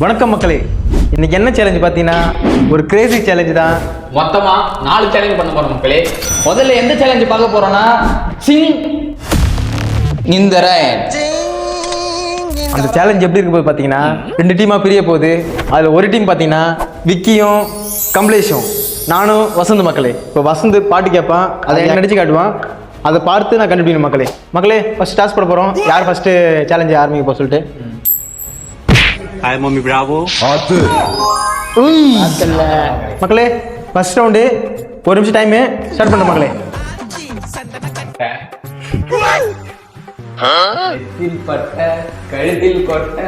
வணக்கம் மக்களே, இன்னைக்கு என்ன சேலஞ்சு பார்த்தீங்கன்னா ஒரு கிரேசி சேலஞ்சு தான். மொத்தமா 4 சேலஞ்ச் பண்ண போறோம் மக்களே. முதல்ல எந்த சேலஞ்சு பார்க்க போறோம்னா சிங் இந்த அந்த சேலஞ்ச் எப்படி இருக்கு போது பார்த்தீங்கன்னா 2 டீமாக பிரிய போகுது. அதில் ஒரு டீம் பார்த்தீங்கன்னா விக்கியும் கமலேஷும், நானும் வசந்த். மக்களே, இப்போ வசந்த் பாட்டு கேட்பான், அதை நடிச்சு காட்டுவான், அதை பார்த்து நான் கண்டுபிடிக்கணும். மக்களே ஃபர்ஸ்ட் டாஸ் போட போகிறோம். யார் ஃபர்ஸ்ட் சேலஞ்சு ஆரம்பிக்க போக சொல்லிட்டு. Hi, Mommy Bravo. மக்களே ஃபர்ஸ்ட் ரவுண்டு 1 நிமிஷம் டைமு ஸ்டார்ட் பண்ண. மக்களே பட்ட கழுத்தில் கொட்ட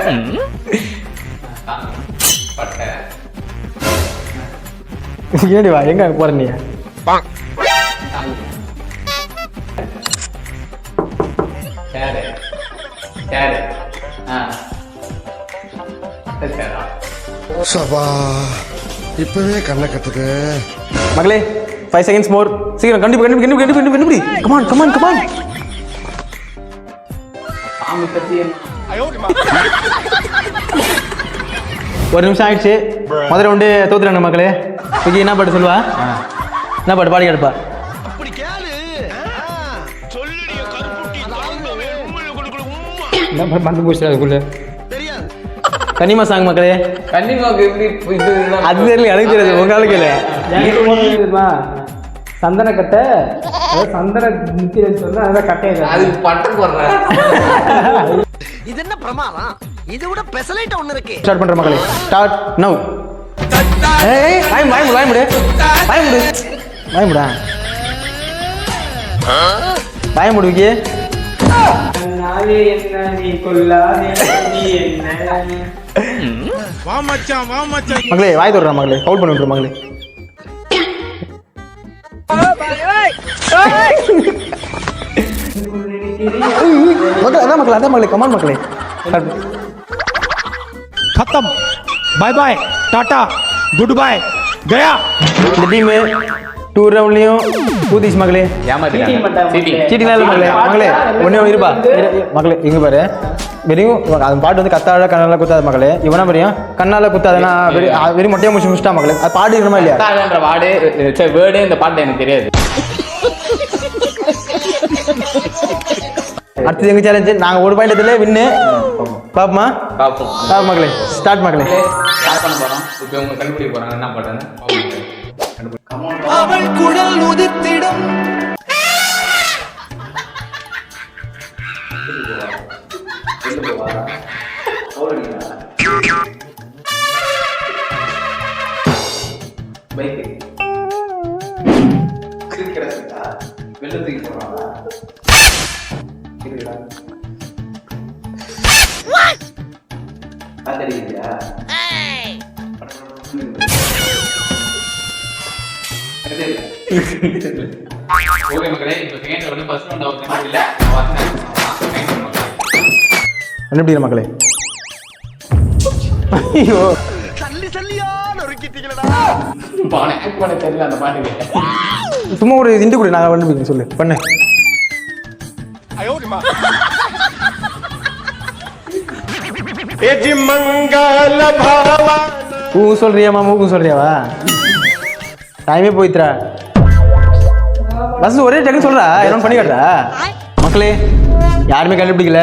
பட்ட ஏடி வா, எங்க போற நீ? கேரு கேரு சபா இப்பவே கண்ணை கத்துது. மக்களே 5 செகண்ட்ஸ் மோர். சீக்கிரம் கண்டுபிடி. கமான். சாமி சத்தியம். 1 நிமிஷம் ஆயிடுச்சு. முதல் ரவுண்டு தோத்துறாங்க. மக்களே விக்கி என்ன பாட்டு சொல்லுவா? என்ன பாட்டு பாடி கிடப்பா? மறந்து போச்சு அதுக்குள்ள. கனிமா சாங். மக்களே கன்னிமாவுக்கு எப்படி இது அது தெரியல, எனக்கு தெரியாது. உங்களுக்கு இல்ல சந்தன கட்டை, சந்தன அது பட்டு போடுறேன். இது என்ன பிரமாதம்? இது விட பெசலைட் ஒண்ணு இருக்கு. ஸ்டார்ட் பண்ற. மக்களே ஸ்டார்ட் நவ. ஏய் வாய் முடு விக்கி. நாளே என்ன நீ கொல்லாதே நீ என்ன. வா மச்சான். மக்களே வாய் தோடுறா. மக்களே ஃபவுல் பண்ணி விட்டுரு. மக்களே அதான் மக்களே கமான். மக்களே खत्म. Bye bye, tata, goodbye, गया. இந்த டீம் 2 ரவுண்ட்லயும் ஊதிச்சு. மக்களே சீட்டிங்லாம் இல்லை. மக்களே ஒண்ணே இருப்பா. மக்களே இங்க பாரு, வெறும் அந்த பாட்டு வந்து கத்தாழ கண்ணால குத்தாத. மக்களே இவனா பெரியும் கண்ணால குத்தாதுன்னா வெறும் மொட்டையா முடிச்சுட்டா. மக்களே அது பாட்டு இருக்கணுமா இல்லையா? வேர்டு இந்த பாட்டு எனக்கு தெரியாது. அடுத்தது எங்க சேலஞ்சு. நாங்க 1 பாயிண்ட் எடுத்துல வின்னு. பாப்போமா? பாப்போம். மக்களே ஸ்டார்ட். மக்களே ஸ்டார்ட் பண்ண போறோம். இப்போ உங்க கண்டுபிடிக்க போறாங்க என்ன பாட்டுன்னு. அவள் குடல் உதிர்த்திடும். ஓகே மக்களே, இப்போ second round first round out இல்ல. கண்டுபிடிக்கிற. மக்களே ஐயோ சல்லியா நொறுக்கிட்டீங்களடா. பானை தெரியல அந்த பாட்டுக்கு. சும்மா ஒரு இண்டு கூட நான் கண்டுபிடிக்கிறேன். சொல்லு பண்ணு. मंगल भावा ஊ சொல்றியா மாமா? ஊ சொல்றியாவா? டைமே போயிட்டுறா. பஸ் ஒரே டக்குன்னு சொல்றா, என்ன பண்ணி காட்டுறா. மக்களே யாருமே கண்டுபிடிக்கல.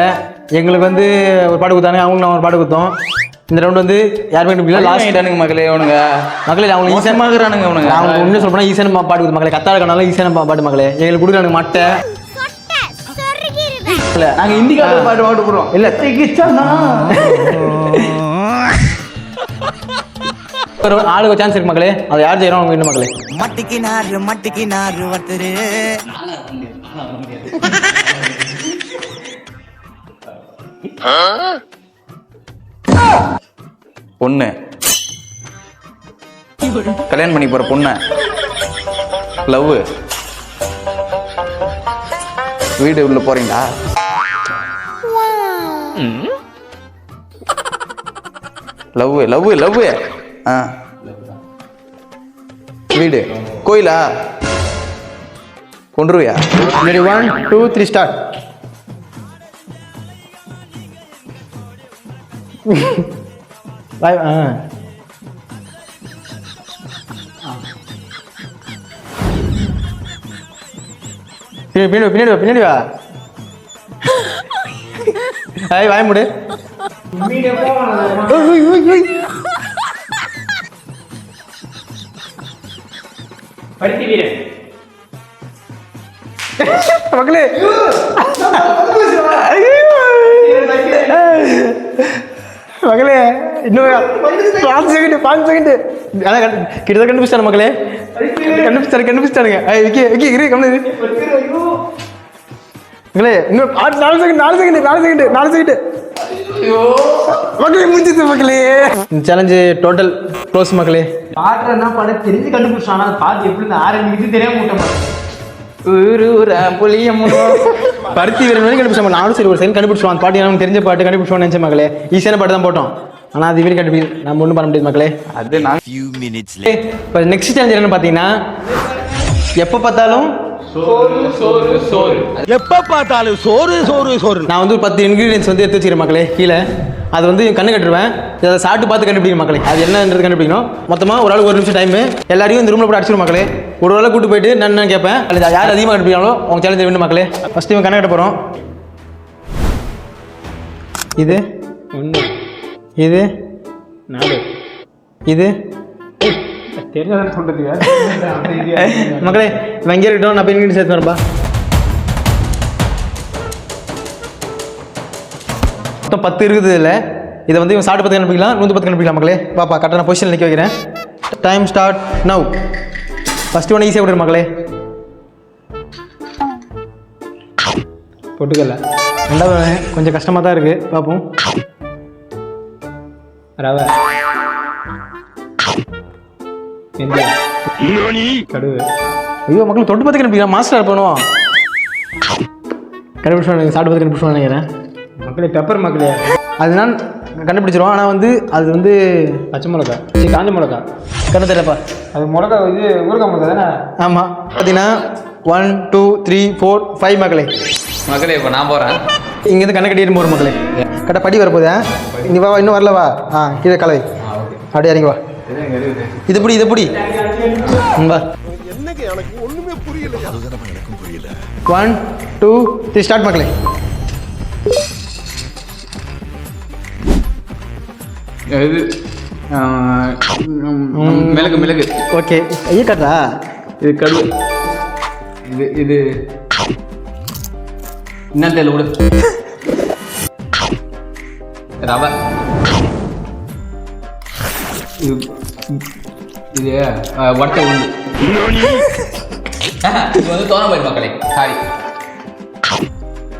எங்களுக்கு வந்து ஒரு பாட்டு கொடுத்தாங்க, அவங்களுக்கு நான் ஒரு பாட்டு கொடுத்தோம். இந்த ரவுண்ட் வந்து யாருமே கண்டுபிடிக்கல. லாஸ்ட் ஆயிட்டானுங்க மக்களே. அவனுங்க மக்களே அவங்களுக்கு ஈஸியாகிறானுங்க. அவனுங்க அவங்க ஒன்றும் சொல்ல போனால் ஈஸியான பாட்டு கொடுத்து. மக்களே கத்தாழ கண்ணால ஈஸியான பாட்டு. மக்களே எங்களுக்கு கொடுக்குறானுங்க மட்டை. நாங்க இந்திக்கார பாட்டு போடுறோம். இல்ல ஒரு ஆளுக்கு சான்ஸ் இருக்கு. மக்களே அதை யார் செய்யறோம் அவங்க வீட்டு. மக்களே மட்டிக்கினாரு ஒருத்தரு. பொண்ணு கல்யாணம் பண்ணி போற பொண்ணு. லவ் வீடு உள்ள போறீங்களா? லவ் வீடு கோயிலா கொண்டுருவியா? 1 2 3 ஸ்டார்ட். வாய் ஆ பின்னாடி வா பின்னாடி வா ஐய் வாய் மூடு பருத்தி வீரன் மக்களே மகளே இன்னும் 5 செகண்ட் அதான் கிட்டத்தட்ட கண்டுபிடிச்சாரு மக்களே கண்டுபிடிச்சாருங்க விக்கி இரு கம்மி மக்களே இன்னும் 4 செகண்ட் மக்களே முடிஞ்சிச்சு மக்களே சேலஞ்சு டோட்டல் க்ளோஸ் மக்களே பாட்டுறதுனா பட தெரிஞ்சு கண்டுபிடிச்சானா பாட்டு எப்படி ஆரம்பிக்கிட்டு தெரியாம விட்டோம் பருத்தி வீரன் வரைக்கும் கண்டுபிடிச்சோம். நானும் சரி ஒரு செகண்ட் கண்டுபிடிச்சோம். அந்த பாட்டு எனக்கு தெரிஞ்ச பாட்டு கண்டுபிடிச்சோம்னு நினைச்ச மக்களே. ஈஸியான பாட்டு தான் போட்டோம். ஆனால் அது வீடு கண்டுபிடி நம்ம ஒன்றும் பண்ண முடியாது மக்களே. அது நான் இப்போ நெக்ஸ்ட் சேலஞ்ச் என்னன்னு பார்த்தீங்கன்னா எப்போ பார்த்தாலும் எப்ப பார்த்தாலும் சோறு நான் வந்து ஒரு 10 இன்க்ரீடியன்ஸ் வந்து எடுத்து வச்சுக்கிறேன் மக்களே கீழே. அது வந்து கண்ணு கட்டுருவேன். இதை சாப்பிட்டு பார்த்து கண்டுபிடிக்கணும் மக்களே. அது என்னன்றது கண்டுபிடிக்கணும். மொத்தமாக ஒரு ஆள் 1 நிமிஷம் டைமு. எல்லாரையும் இந்த ரூமில் போட்டு அடிச்சிடும் மக்களே. ஒரு ஆளை கூட்டு போயிட்டு நான் கேட்பேன். அது யார் அதிகமாக கண்டுபிடிக்காங்களோ அவங்க சேலஞ்ச் வேணும் மக்களே. ஃபஸ்ட்டு இவன் கண்ணு கட்ட போகிறோம். இது 1 இது 4 இது தெரியாதான் சொல்றது மக்களே. இங்கே இருக்கட்டும். நான் போய் இன்கிரீடியன்ஸ் சேர்த்து வரப்பா. மொத்தம் 10 இருக்குது இல்லை. இதை வந்து இவன் சாப்பிட்டு 10 கண்டுபிடிக்கலாம். 110 கண்டுபிடிக்கலாம் மக்களே. பாப்பா கரெக்டாக நான் பொசிஷன் நிற்க வைக்கிறேன். Time start now. ஃபஸ்ட்டு ஒன்று ஈஸியாக விடுற மக்களே. பொட்டுக்கல்ல. ரெண்டாவது கொஞ்சம் கஷ்டமாக தான் இருக்குது. பார்ப்போம். ரவை கடுவு. ஐயோ மக்கள் தொட்டு பார்த்து கண்டுபிடிக்கலாம். மாஸ்டர் பண்ணுவோம். கண்டுபிடிச்சோம். சாப்பிட்டு பார்த்து கண்டுபிடிச்சோம் நினைக்கிறேன் மக்களே. பெப்பர் மக்களே. அது நான் கண்டுபிடிச்சிருவோம். ஆனால் வந்து அது வந்து பச்சை மிளகா காஞ்ச மிளகா கண்ணு தெரியலப்பா. அது மிளகா இது ஊறுகாய் மிளகா தானே? ஆமாம். பார்த்தீங்கன்னா 1 2 3 4 5 மக்களே. மக்களே இப்போ நான் போகிறேன். இங்கேருந்து கண்ணை கட்டிட்டு போகிற மக்களே. கரெக்டாக படி வரப்போதா? நீ வா இன்னும் வரலவா? கீழே கலவை அப்படியே இறங்கி வா. இது பிடி வா. என்னங்க எனக்கு ஒண்ணுமே புரியல. அதுதான் எனக்கும் புரியல. 1 2 3 ஸ்டார்ட் மக்களே. இது மிளகு ஓகே. ஐயா கட்டா. இது கடுகு. இது என்ன தெரியல விடு. ரவை. இது வட்டை உண்டு. இது வந்து தோண போய் மக்களே. சாரி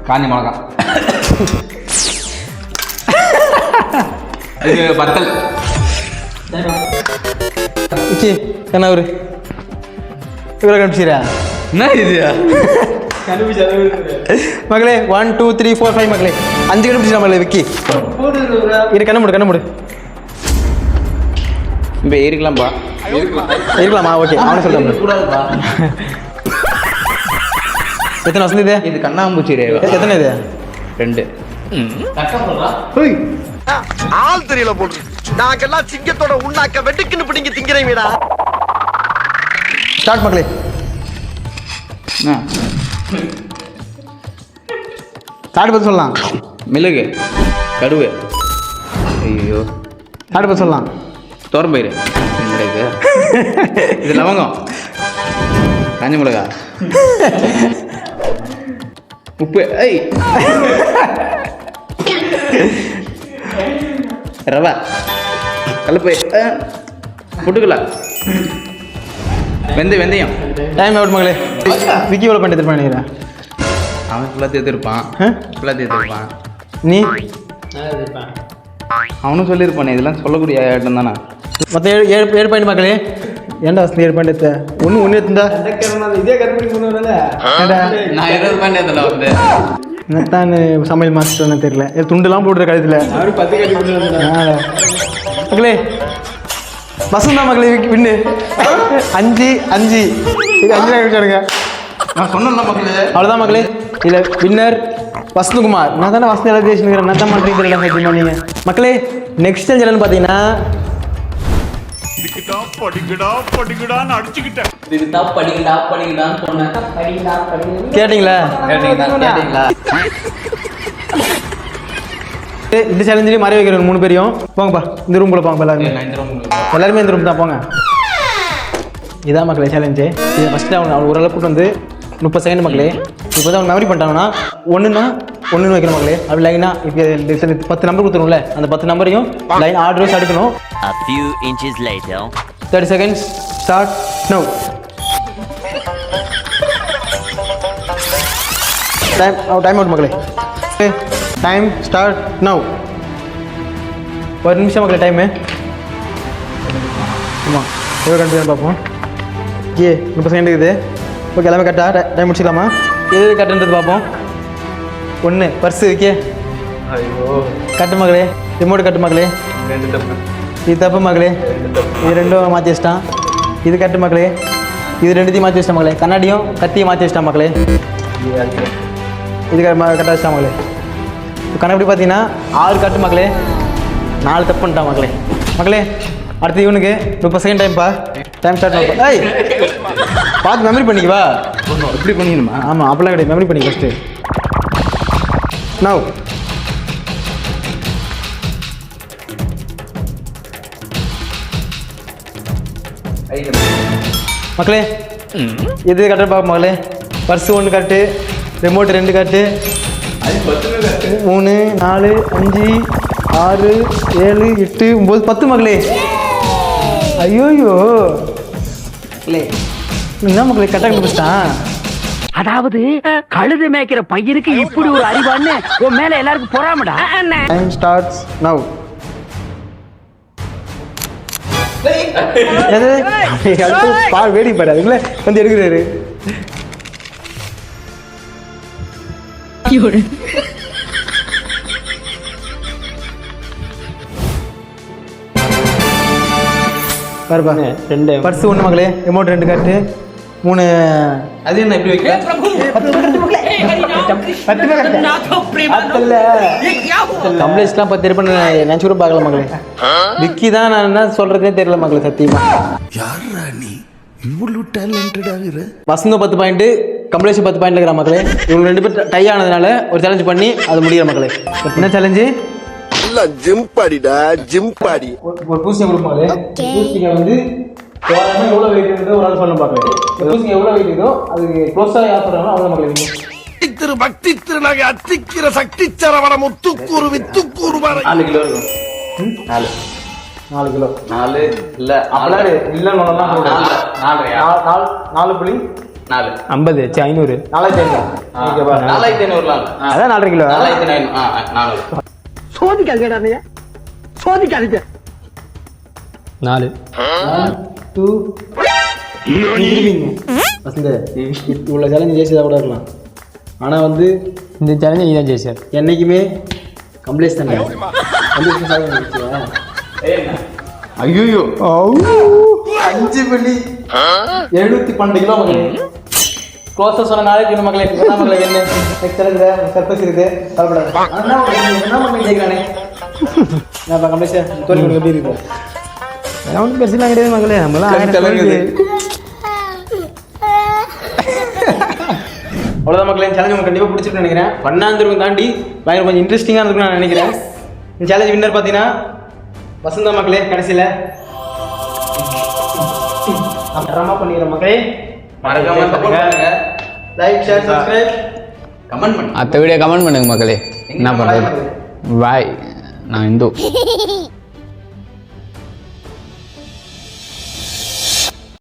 காஞ்சி மிளகா. இது வத்தல். ஓகே என்ன ஒரு இவ்வளோ கண்டுபிடிச்சிரா? என்ன இது மக்களே? 1 2 3 4 5 மக்களே. 5 கண்டுபிடிச்சிடா மக்களே. விக்கி இரு கண்ணு மூடு. இப்போ இருக்கலாம்பா. இருக்கலாமா? ஓகே அவனு சொல்கிறேன். எத்தனை வசதி இது? இது கண்ணாம்பூச்சி ரே. எத்தனை இது? 2. ஆள் தெரியல போட்டு நாங்கெல்லாம் சிங்கத்தோட உண்ணாக்க வெட்டுக்குன்னு பிடிங்க திங்கிறீங்கடா. ஸ்டார்ட் மக்களே. ஸ்டார்ட் பார்த்து சொல்லலாம். மிளகு கடுகு. ஐயோ ஸ்டார்ட் பார்த்து சொல்லலாம். தோரம்பயிறு. இது லவங்கம். காஞ்ச மிளகா. உப்பு. ஐ ரவா கலப்பு. புட்டுக்கலா. வெந்தயம். டைம் அவுட் மக்களே. விக்கி எவ்வளோ பண்ணிட்டு நினைக்கிறேன். அவன் ஃபுல்லாக தேர்த்திருப்பான். நீ அவனும் சொல்லியிருப்பானே. இதெல்லாம் சொல்லக்கூடிய ஐட்டம் தானே. மொத்தம் 7 பாயிண்ட் மக்களே. ஏன்டா 7 பாயிண்ட் எடுத்த? ஒன்று எடுத்துட்டா இதே நான் 20 பாயிண்ட் எடுத்தல வந்து. என்னத்தான் சமையல் மாஸ்டர்னு தெரியல. துண்டுலாம் போடுற கழுத்தில் மக்களே. வசந்தா மக்களே வின்னு 5 இது 5 வச்சாருங்க. நான் சொன்னேன் மக்களே. அவ்வளோதான் மக்களே. இதில் வின்னர் வசந்தகுமார். நான் தானே வசந்த எல்லாம் பேசினுக்கிறேன். நான் தான் பண்ணுறீங்க தெரியல சத்தியமா நீங்க. மக்களே நெக்ஸ்ட் சேலஞ்ச் என்னன்னு பார்த்தீங்கன்னா படிக்கடான்னு அடிச்சுக்கிட்டேன். இதுதான் படிக்கடான்னு சொன்னேன். கேட்டிங்களா? கேட்டீங்களா? இந்த சேலஞ்சிலேயே மறை வைக்கிறேன் 3 பேரையும். போங்கப்பா இந்த ரூம்குள்ள போங்கப்பா எல்லாருமே. எல்லாருமே இந்த ரூம் தான் போங்க. இதான் மக்களே சேலஞ்சு. இது ஃபஸ்ட்டு அவன் ஓரளவு கூட்டு வந்து 30 செகண்ட் மக்களே. இப்போ தான் அவங்க மெமரி பண்ணிட்டாங்கன்னா ஒன்றுன்னா ஒன்றுன்னு வைக்கணும் மக்களே. அப்படி லைனாக இப்போ 10 நம்பர் கொடுத்துருவோம்ல, அந்த 10 நம்பரையும் லைன் ஆர்டர் வைஸ் அடிக்கணும். A few inches later. 30 seconds start now. Time out மக்களே. Time start now. 1 நிமிஷம் மக்களே டைமு. ஆமாம் எவ்வளோ கண்டிப்பாக பார்ப்போம். 30 செகண்ட் இருக்குது. ஓகே எல்லாமே கரெக்டாக டைம் முடிச்சிக்கலாமா? எது கரெக்டுன்றது பார்ப்போம். 1 பர்ஸு இருக்கே. ஐயோ கட்டு மகளே. ரிமோட் கட்டு மகளே. 2 தப்பு. இது தப்பு மகளே. இது 2 மாற்றி வச்சிட்டான். இது கட்டு மகளே. இது 2த்தையும் மாற்றி வச்சிட்டான் மகளே. கண்ணாடியும் கத்தியும் மாற்றி வச்சிட்டான் மகளே. இது கரெக்டாக வச்சிட்டான் மகளே. இப்போ கணக்கு பார்த்தீங்கன்னா 6 கட்டு மகளே. 4 தப்பு பண்ணிட்டான் மகளே. மகளே அடுத்து இவனுக்கு 30 செகண்ட் டைம்ப்பா. டைம் ஸ்டார்ட் ஆகும். ஏய் பார்த்து மெமரி பண்ணிக்குவா. இப்படி பண்ணிக்கணுமா? ஆமாம் அப்படிலாம் கிடையாது. மெமரி பண்ணி ஃபஸ்ட்டு. நவ் மக்களே இது கரெக்டாக பார்ப்போம் மக்களே. பர்ஸு 1 கட்டு, ரிமோட் 2 கட்டு, 3 4 5 6 7 8 9 10 மக்களே. ஐயோயோ என்ன மக்களே கரெக்டாக கண்டுபிடிச்சிட்டான். அதாவது கழுது மேய்க்கிற பையனுக்கு இப்படி ஒரு அறிவான்னு உன் மேல எல்லாருக்கும் பொறாமடா. Time starts now. வேடிக்கை பாரு அதுக்குள்ள வந்து எடுக்கிறாரு. பாருப்பா 2 பர்ஸ் 1 மகளே. ரிமோட் 2 கட்டு, 3 அது என்ன இப்படி வைக்க? கம்ப்ளைண்ட்ஸ்லாம் 10 இருப்பேன் நினச்சி கூட பார்க்கல மகளே. விக்கி தான் நான் என்ன சொல்றதே தெரியல மகளே சத்தியமா. யாரா நீ இவ்வளவு டேலண்டடாகிற? வசந்தம் 10 பாயிண்ட், கமலேஷ் 10 பாயிண்ட் இருக்கிற மக்களே. இவங்க 2 பேர் டை ஆனதுனால ஒரு சேலஞ்ச் பண்ணி அது முடிகிற மக்களே. என்ன சேலஞ்சு? ஜிம் பாடிடா ஜிம் பாடி. ஒரு பூசியை கொடுப்பாங்களே. பூசிங்க வந்து எவ்வளோ வெயிட் இருக்குதோ ஒரு ஆள் சொல்ல பார்க்கல. பூசிங்க எவ்வளோ வெயிட் இருக்கோ அதுக்கு க்ளோஸாக யார் சொல்கிறாங்களோ அவ்வளோ மக்களே. திரு பக்தி திருநகை அத்திக்கிற சக்தி சரவண முத்துக்கூறு வித்துக்கூறு 4 கிலோ இருக்கும். 4 கிலோ 4 இல்ல அப்படிலாம் இல்லை 4 புள்ளி 4 50 500 4500. 4500 அதான் 4.5 கிலோ 4500 சோதிக்காதீங்க சோதிக்காதீங்க. 4 2 வசந்த இவ்வளோ சேலஞ்சு ஜெயிச்சதாக கூட இருக்கலாம். ஆனால் வந்து இந்த சேலஞ்சு நீ தான் ஜெயிச்சார். என்றைக்குமே கம்ப்ளீட் தானே. ஐயோ 5 புள்ளி 712 கிலோ மக்களே. க்ளோஸாக சொன்ன நாளைக்கு இன்னும் மக்களே மக்களே என்ன நெக்ஸ்ட் சேலஞ்சில் சர்ப்ரைஸ் இருக்குது. கவலைப்படாது. என்ன மக்கள் ஜெயிக்கிறானே. நான் கம்ப்ளீட் தோல்வி கொடுக்க எப்படி இருக்கு? ஒன்றும் பெருசுலாம் கிடையாது மக்களே. நம்மளாம் அவ்வளோதான் மக்களே. சேலஞ்ச் உங்களுக்கு கண்டிப்பாக பிடிச்சிருக்குன்னு நினைக்கிறேன். பண்ணாந்திருக்கும் தாண்டி பயங்கர கொஞ்சம் இன்ட்ரெஸ்டிங்காக இருக்குன்னு நான் நினைக்கிறேன். இந்த சேலஞ்ச் வின்னர் பார்த்தீங்கன்னா வசந்தா மக்களே. கடைசியில் ட்ராமா பண்ணிக்கிறேன் மக்களே. மறக்காம லைக் ஷேர் சப்ஸ்கிரைப் கமெண்ட் பண்ணுங்க. அடுத்த வீடியோ கமெண்ட் பண்ணுங்க மக்களே. என்ன பண்ணுறது? பாய். நான் இந்து.